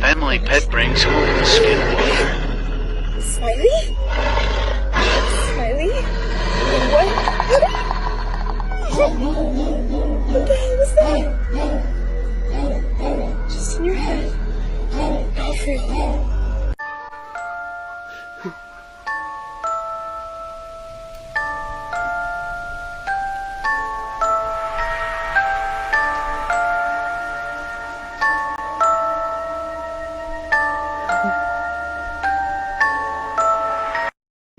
Family pet brings home the skinwalker. Smiley? Smiley? What? What the hell was that? Just in your head. Alfred.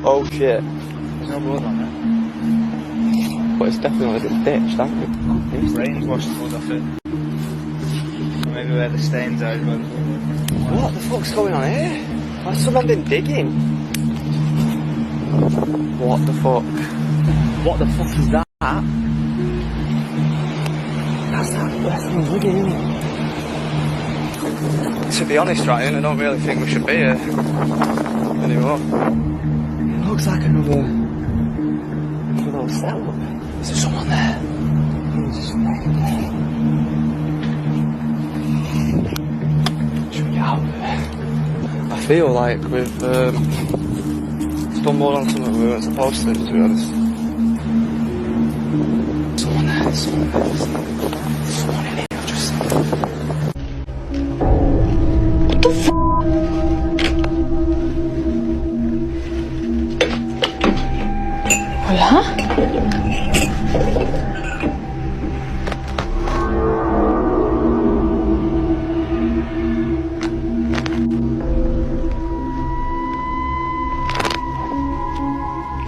Oh shit. There's no blood on it. But it's definitely been ditched, hasn't it? Rain's washed the blood off it. Maybe where the stains are. What the fuck's going on here? Has someone been digging? What the fuck? What the fuck is that? That's someone digging, isn't it? To be honest, Ryan, I don't really think we should be here anymore. It looks like another cell. Is there someone there? Should we get out of there? I feel like we've stumbled on something we weren't supposed to be honest. Someone there, someone there. There's someone in here, I've just seen. What the f***? Hola?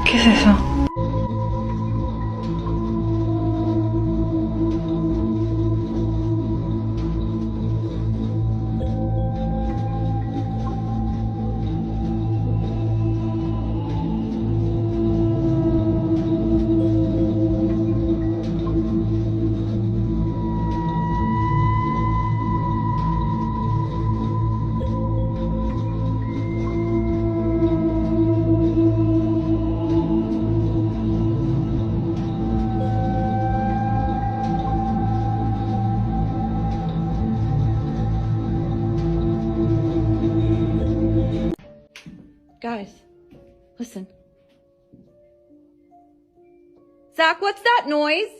¿Qué es eso? Guys, listen. Zach, what's that noise?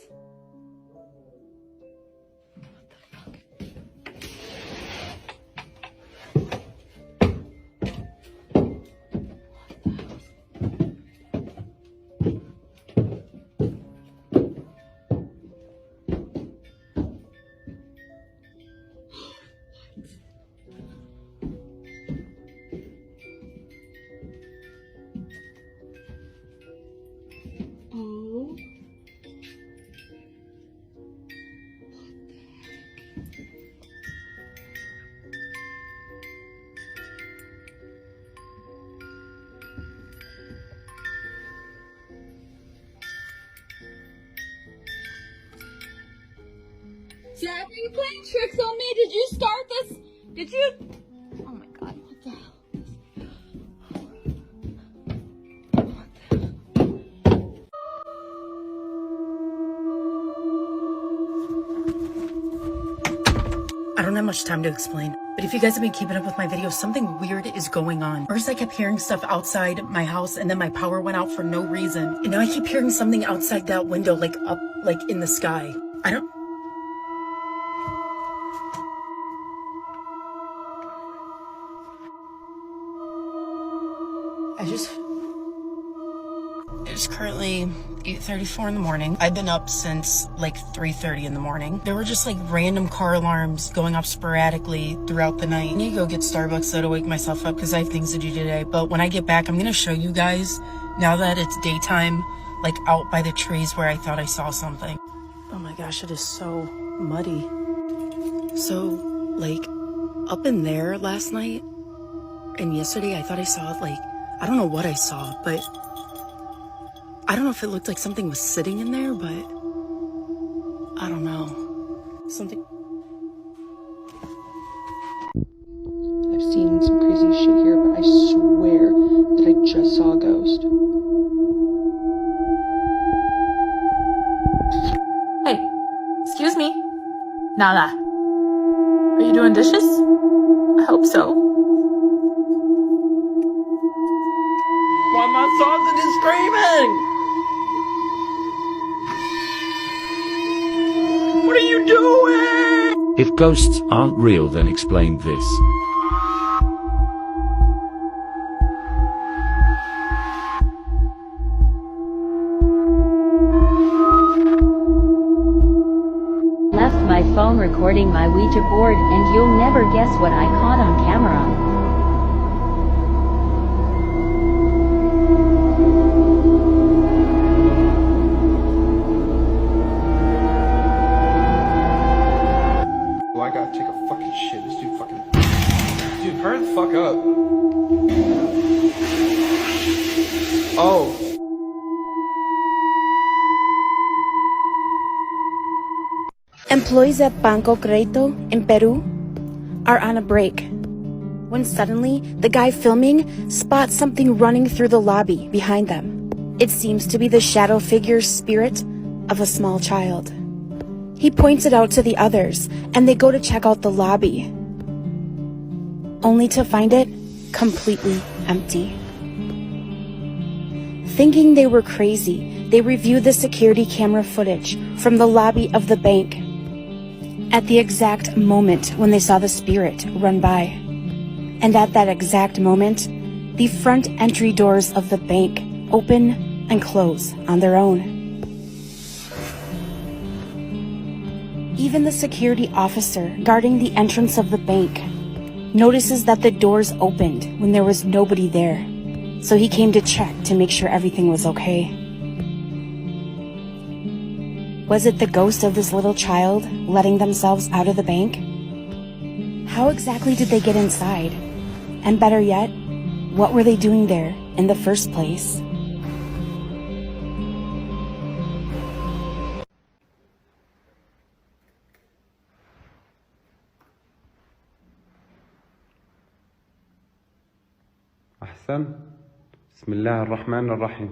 Zach, are you playing tricks on me? Did you start this? Did you? Oh my god, what the hell? I don't have much time to explain, but if you guys have been keeping up with my videos, something weird is going on. First, I kept hearing stuff outside my house, and then my power went out for no reason. And now I keep hearing something outside that window, like up, like in the sky. It's currently 8:34 in the morning. I've been up since like 3:30 in the morning. There were just like random car alarms going off sporadically throughout the night. I need to go get Starbucks so to wake myself up because I have things to do today. But when I get back, I'm gonna show you guys, now that it's daytime, like out by the trees where I thought I saw something. Oh my gosh, it is so muddy. So like up in there last night and yesterday, I thought I saw like, I don't know what I saw, but I don't know if it looked like something was sitting in there, but I don't know. Something. I've seen some crazy shit here, but I swear that I just saw a ghost. Hey, Excuse me. Nala. Are you doing dishes? I hope so. Why my sausage is screaming? What are you doing? If ghosts aren't real, then explain this. Left my phone recording my Ouija board, and you'll never guess what I caught on camera. Oh, I gotta take a fucking shit. This dude fucking... Dude, hurry the fuck up. Oh. Employees at Banco Crédito in Peru are on a break when suddenly the guy filming spots something running through the lobby behind them. It seems to be the shadow figure spirit of a small child. He points it out to the others, and they go to check out the lobby, only to find it completely empty. Thinking they were crazy, they review the security camera footage from the lobby of the bank at the exact moment when they saw the spirit run by. And at that exact moment, the front entry doors of the bank open and close on their own. Even the security officer guarding the entrance of the bank notices that the doors opened when there was nobody there, so he came to check to make sure everything was okay. Was it the ghost of this little child letting themselves out of the bank? How exactly did they get inside? And better yet, what were they doing there in the first place? أحسن. بسم الله الرحمن الرحيم.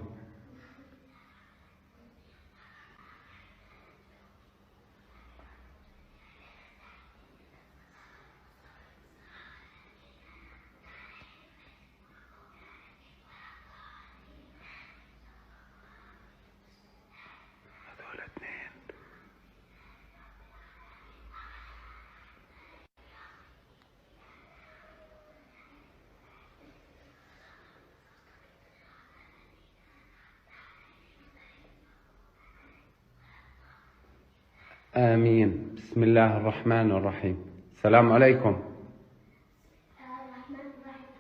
آمين. بسم الله الرحمن الرحيم. السلام عليكم.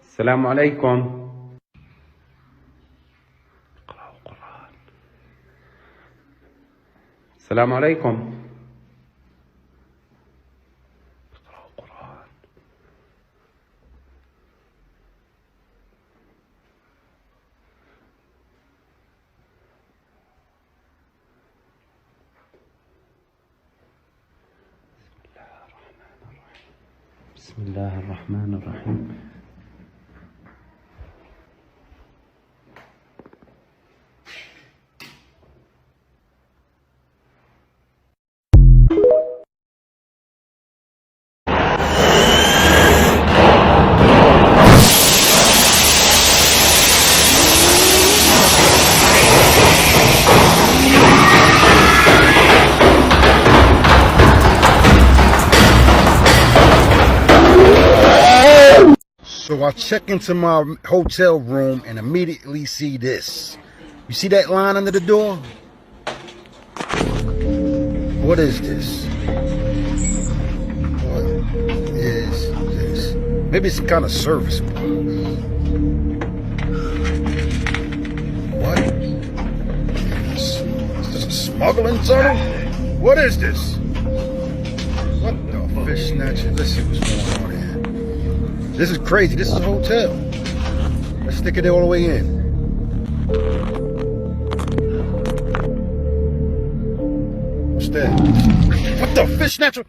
السلام عليكم. اقرأوا القرآن. السلام عليكم. اقرأوا القرآن. بسم الله الرحمن الرحيم. So I check into my hotel room and immediately see this. You see that line under the door? What is this? What is this? Maybe it's some kind of service. What? Is this a smuggling tunnel? What is this? What the fish snatcher? Let's see what's going on here. This is crazy. This is a hotel. Let's stick it all the way in. What's that? What the fish snatcher?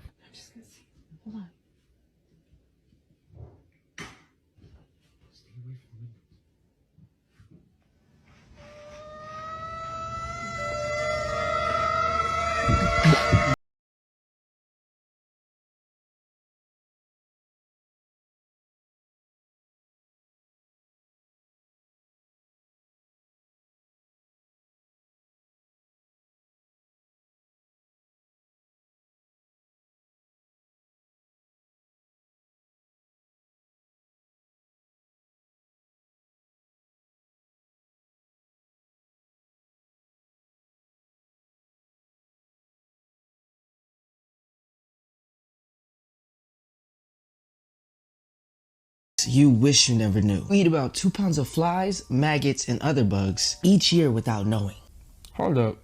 facts you wish you never knew. We eat about 2 pounds of flies, maggots, and other bugs each year without knowing. Hold up.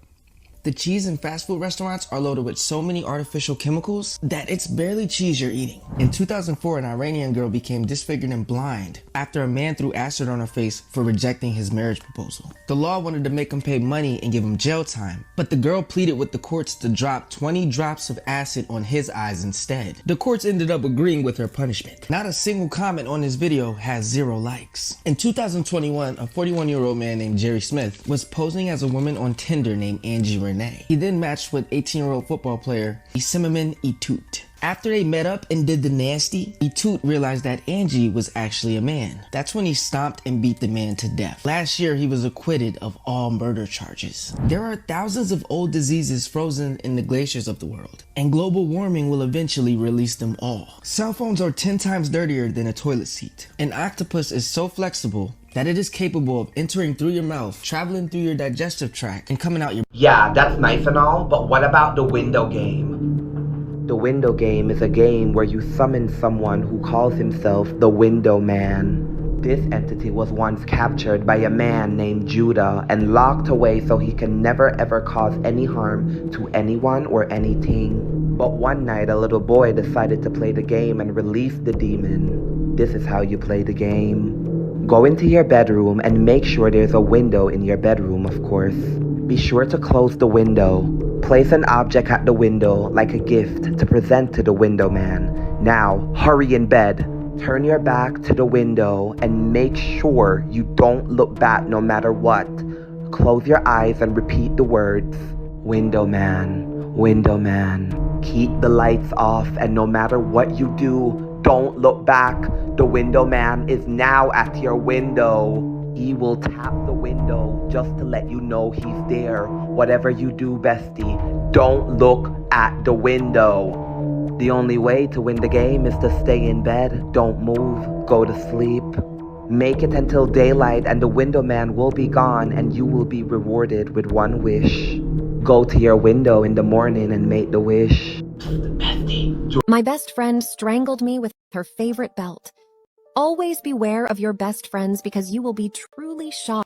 The cheese in fast food restaurants are loaded with so many artificial chemicals that it's barely cheese you're eating. In 2004, an Iranian girl became disfigured and blind after a man threw acid on her face for rejecting his marriage proposal. The law wanted to make him pay money and give him jail time, but the girl pleaded with the courts to drop 20 drops of acid on his eyes instead. The courts ended up agreeing with her punishment. Not a single comment on this video has 0 likes. In 2021, a 41-year-old man named Jerry Smith was posing as a woman on Tinder named Angie Renee. He then matched with 18-year-old football player Isimemen Itut. After they met up and did the nasty, Itut realized that Angie was actually a man. That's when he stomped and beat the man to death. Last year, he was acquitted of all murder charges. There are thousands of old diseases frozen in the glaciers of the world, and global warming will eventually release them all. Cell phones are 10 times dirtier than a toilet seat. An octopus is so flexible that it is capable of entering through your mouth, traveling through your digestive tract, and coming out your... Yeah, that's nice and all, but what about the window game? The window game is a game where you summon someone who calls himself the Window Man. This entity was once captured by a man named Judah and locked away so he can never ever cause any harm to anyone or anything. But one night a little boy decided to play the game and release the demon. This is how you play the game. Go into your bedroom and make sure there's a window in your bedroom, of course. Be sure to close the window. Place an object at the window like a gift to present to the Window Man. Now, hurry in bed. Turn your back to the window and make sure you don't look back no matter what. Close your eyes and repeat the words, Window Man, Window Man. Keep the lights off, and no matter what you do, don't look back. The Window Man is now at your window. He will tap the window just to let you know he's there. Whatever you do, bestie, don't look at the window. The only way to win the game is to stay in bed. Don't move. Go to sleep. Make it until daylight and the Window Man will be gone and you will be rewarded with one wish. Go to your window in the morning and make the wish. My best friend strangled me with her favorite belt. Always beware of your best friends because you will be truly shocked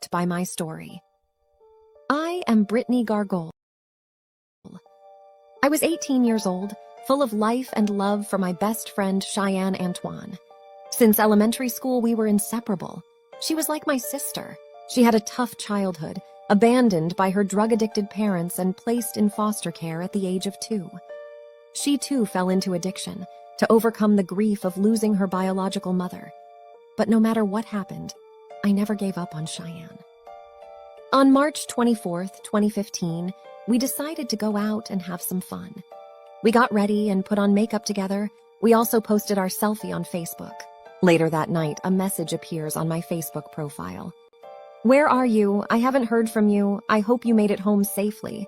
by my story. I am Brittany Gargole. I was 18 years old, full of life and love for my best friend Cheyenne Antoine. Since elementary school, we were inseparable. She was like my sister. She had a tough childhood, abandoned by her drug-addicted parents and placed in foster care at the age of 2. She too fell into addiction to overcome the grief of losing her biological mother. But no matter what happened, I never gave up on Cheyenne. On March 24th, 2015, we decided to go out and have some fun. We got ready and put on makeup together. We also posted our selfie on Facebook. Later that night, a message appears on my Facebook profile. Where are you? I haven't heard from you. I hope you made it home safely.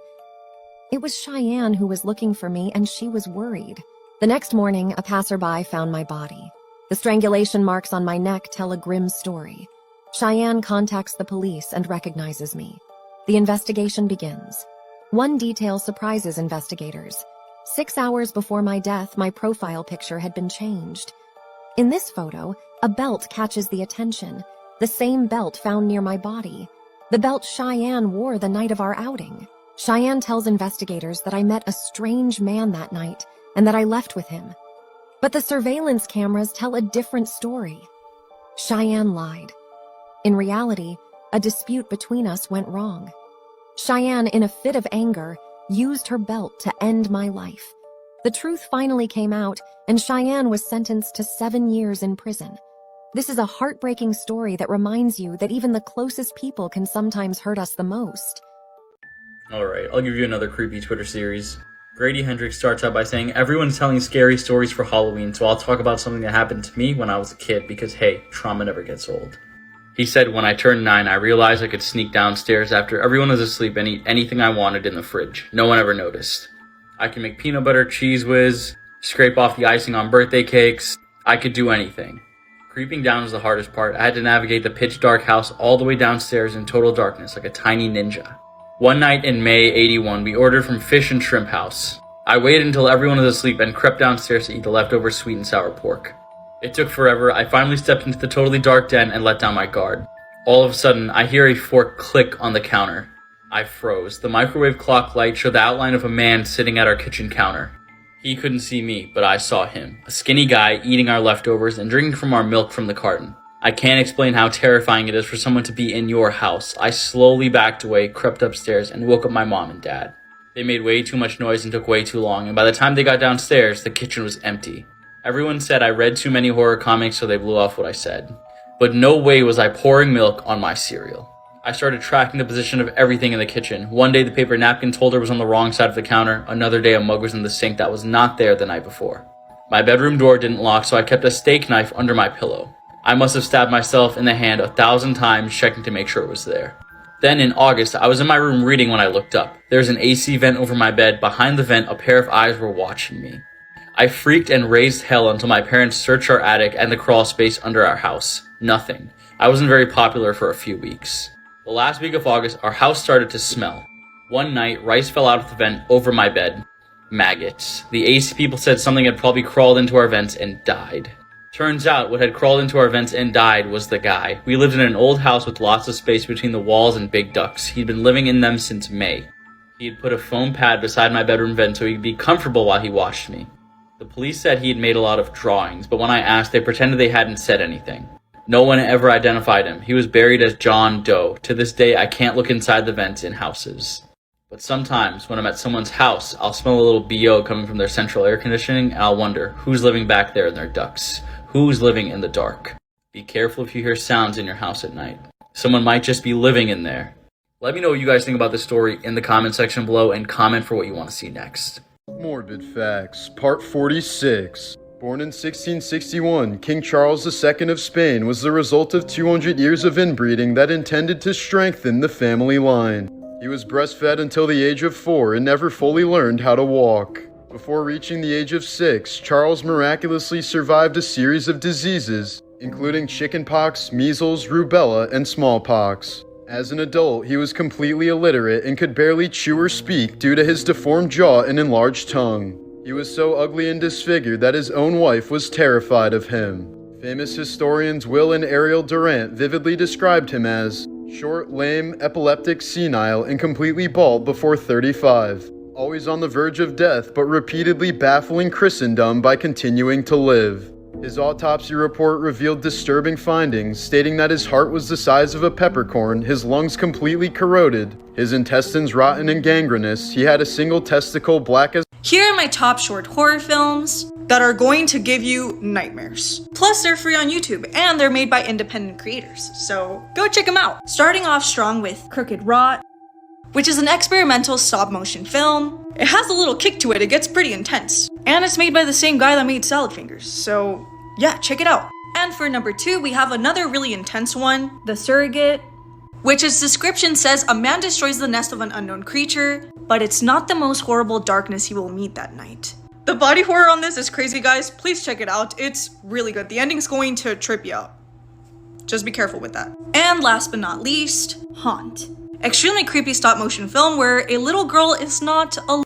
It was Cheyenne who was looking for me, and she was worried. The next morning, a passerby found my body. The strangulation marks on my neck tell a grim story. Cheyenne contacts the police and recognizes me. The investigation begins. One detail surprises investigators. 6 hours before my death, my profile picture had been changed. In this photo, a belt catches the attention. The same belt found near my body. The belt Cheyenne wore the night of our outing. Cheyenne tells investigators that I met a strange man that night and that I left with him. But the surveillance cameras tell a different story. Cheyenne lied. In reality, a dispute between us went wrong. Cheyenne, in a fit of anger, used her belt to end my life. The truth finally came out, and Cheyenne was sentenced to 7 years in prison. This is a heartbreaking story that reminds you that even the closest people can sometimes hurt us the most. Alright, I'll give you another creepy Twitter series. Grady Hendrix starts out by saying, everyone's telling scary stories for Halloween, so I'll talk about something that happened to me when I was a kid because, hey, trauma never gets old. He said, when I turned 9, I realized I could sneak downstairs after everyone was asleep and eat anything I wanted in the fridge. No one ever noticed. I can make peanut butter cheese whiz, scrape off the icing on birthday cakes. I could do anything. Creeping down was the hardest part. I had to navigate the pitch dark house all the way downstairs in total darkness like a tiny ninja. One night in May 81, we ordered from Fish and Shrimp House. I waited until everyone was asleep and crept downstairs to eat the leftover sweet and sour pork. It took forever. I finally stepped into the totally dark den and let down my guard. All of a sudden, I hear a fork click on the counter. I froze. The microwave clock light showed the outline of a man sitting at our kitchen counter. He couldn't see me, but I saw him. A skinny guy eating our leftovers and drinking from our milk from the carton. I can't explain how terrifying it is for someone to be in your house. I slowly backed away, crept upstairs, and woke up my mom and dad. They made way too much noise and took way too long, and by the time they got downstairs, the kitchen was empty. Everyone said I read too many horror comics, so they blew off what I said. But no way was I pouring milk on my cereal. I started tracking the position of everything in the kitchen. One day the paper napkin holder was on the wrong side of the counter. Another day a mug was in the sink that was not there the night before. My bedroom door didn't lock, so I kept a steak knife under my pillow. I must have stabbed myself in the hand 1,000 times checking to make sure it was there. Then in August, I was in my room reading when I looked up. There's an AC vent over my bed. Behind the vent, a pair of eyes were watching me. I freaked and raised hell until my parents searched our attic and the crawl space under our house. Nothing. I wasn't very popular for a few weeks. The last week of August, our house started to smell. One night, rice fell out of the vent over my bed. Maggots. The AC people said something had probably crawled into our vents and died. Turns out, what had crawled into our vents and died was the guy. We lived in an old house with lots of space between the walls and big ducts. He'd been living in them since May. He'd put a foam pad beside my bedroom vent so he'd be comfortable while he watched me. The police said he had made a lot of drawings, but when I asked, they pretended they hadn't said anything. No one ever identified him. He was buried as John Doe. To this day, I can't look inside the vents in houses. But sometimes, when I'm at someone's house, I'll smell a little BO coming from their central air conditioning, and I'll wonder, who's living back there in their ducts? Who's living in the dark? Be careful if you hear sounds in your house at night. Someone might just be living in there. Let me know what you guys think about this story in the comment section below, and comment for what you want to see next. Morbid Facts, Part 46. Born in 1661, King Charles II of Spain was the result of 200 years of inbreeding that intended to strengthen the family line. He was breastfed until the age of 4 and never fully learned how to walk. Before reaching the age of 6, Charles miraculously survived a series of diseases, including chickenpox, measles, rubella, and smallpox. As an adult, he was completely illiterate and could barely chew or speak due to his deformed jaw and enlarged tongue. He was so ugly and disfigured that his own wife was terrified of him. Famous historians Will and Ariel Durant vividly described him as short, lame, epileptic, senile, and completely bald before 35. Always on the verge of death, but repeatedly baffling Christendom by continuing to live. His autopsy report revealed disturbing findings, stating that his heart was the size of a peppercorn, his lungs completely corroded, his intestines rotten and gangrenous, he had a single testicle black as— Here are my top short horror films that are going to give you nightmares. Plus, they're free on YouTube, and they're made by independent creators, so go check them out. Starting off strong with Crooked Rot, which is an experimental stop-motion film. It has a little kick to it, it gets pretty intense. And it's made by the same guy that made Salad Fingers, so yeah, check it out. And for number 2, we have another really intense one, The Surrogate, which its description says a man destroys the nest of an unknown creature, but it's not the most horrible darkness he will meet that night. The body horror on this is crazy, guys. Please check it out. It's really good. The ending's going to trip you out. Just be careful with that. And last but not least, Haunt. Extremely creepy stop motion film where a little girl is not alone.